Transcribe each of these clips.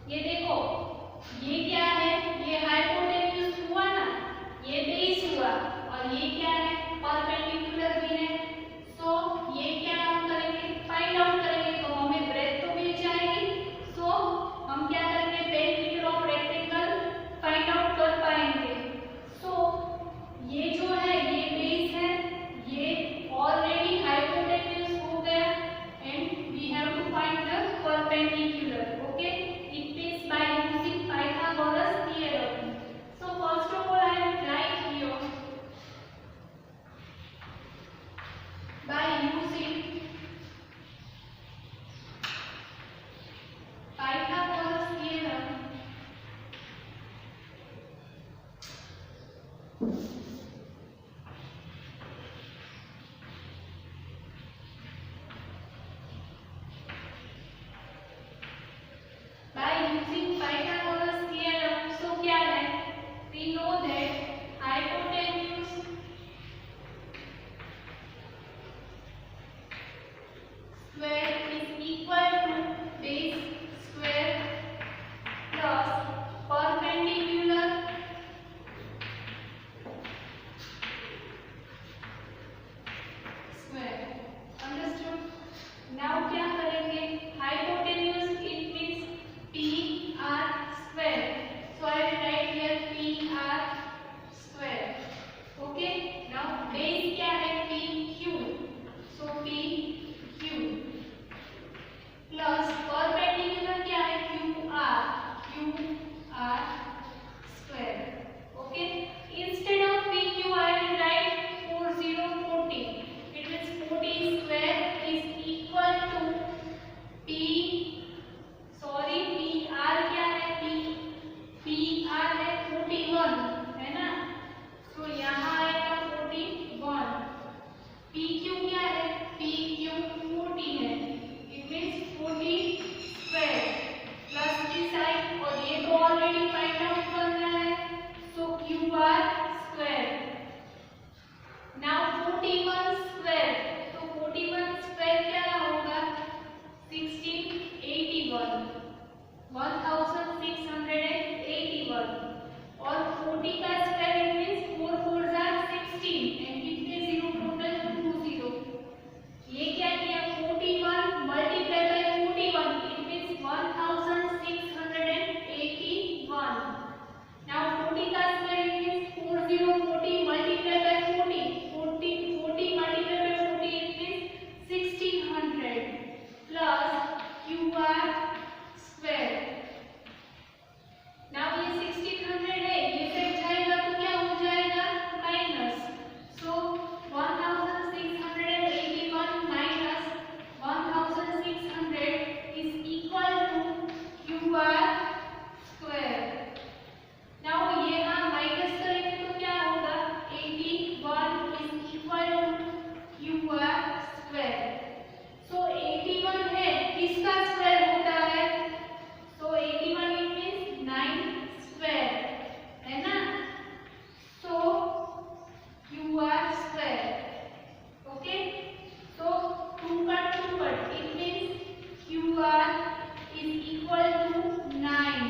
ये देखो, ये क्या है, ये हाइपोटेन्यूज हुआ ना, ये बेस हुआ, और ये क्या है, परपेंडिकुलर भी है। सो ये क्या हम करेंगे, फाइंड आउट करेंगे, तो हमें ब्रेथ तो मिल जाएगी। सो हम क्या करेंगे, perimeter of rectangle find out कर पाएंगे। सो ये जो है ये बेस है, ये ऑलरेडी हाइपोटेन्यूज हो गया, and we have to find the perpendicular. Okay, it is by using Pythagoras theorem. So first of all I will write here by using Pythagoras theorem. By using Pythagoras theorem, so क्या है, we know that hypotenuse square is equal to base square plus perpendicular square. Understood? Now क्या करेंगे, hypotenuse it means PR square. So I will write here PR square. Okay. Now base क्या है, PQ. So PQ plus perpendicular क्या है, QR square. Okay. Instead of PQ I will write 4040. It means 40 square is equal to P, sorry PR क्या है, PR है 41, है ना। तो यहाँ आएगा 41। PQ क्या है, PQ 40 है, इट मीन्स 40 स्क्वायर प्लस की साइड, और ये तो ऑलरेडी फाइंड आउट करना है, सो QR स्क्वायर। नाउ 41 स्क्वायर, तो 41 स्क्वायर क्या होगा, 1681, 1681, और 40 का स्क्वायर मीन्स 4 4 16, एंड कितने जीरो टोटल, 2 जीरो। ये क्या किया, 41 multiply by 41, it means 1681। Now 40 का square means 4040 multiply by 40, 40 multiply by 40, it means 1600 plus QR square. Now ये 1600 है, ये सेट जाएगा तो क्या हो जाएगा, minus. So 1681 minus 1600 is equal to QR square. Now ये हम माइनस करेंगे तो क्या होगा, 81 is equal to QR square. So 81 है, किसका स्क्वायर होता है, सो 81 इट मींस 9 स्क्वायर, है ना। So QR square. Okay, so 2 का 2 cut, it means QR is equal to 9।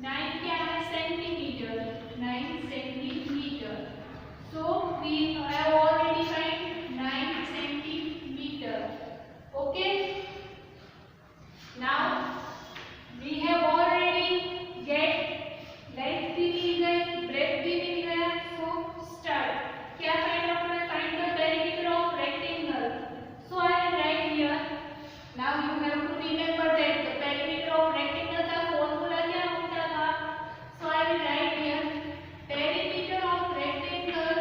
9 क्या है, centimetre, 9 centimetre. So we have already find 9 centimetre. Okay, now we have already get length भी मिल गई, breadth भी मिल गया। so start, क्या फाइंड आउट करना, find the perimeter of rectangle. so I will write here, now you have to remember that the perimeter of rectangle का formula क्या होता था। so I will write here, perimeter of rectangle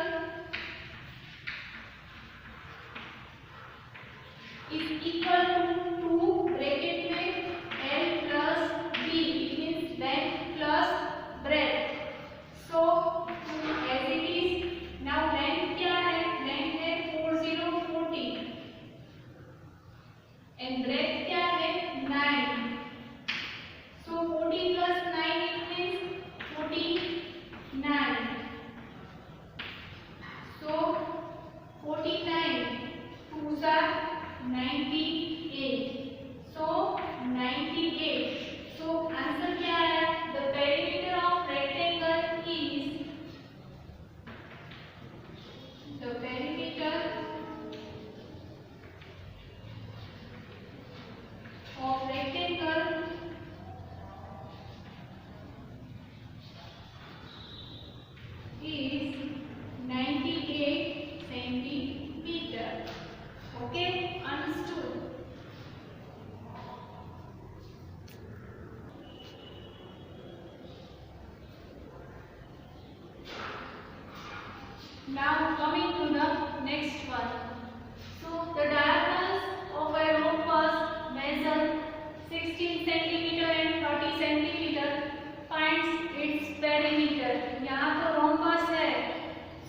यहाँ तो rhombus है,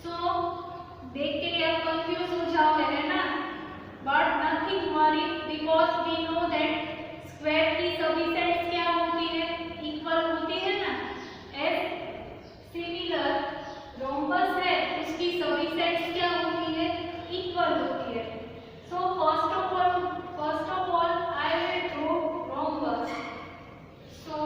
सो देख के आप कंफ्यूज हो जाओगे, है ना? But nothing worry, because we know that square की सभी साइड्स क्या होती है? इक्वल होती है ना? एज सिमिलर रोम्बस है, उसकी सभी साइड्स क्या होती है? इक्वल होती है। So first of all I will draw rhombus. So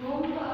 रोम का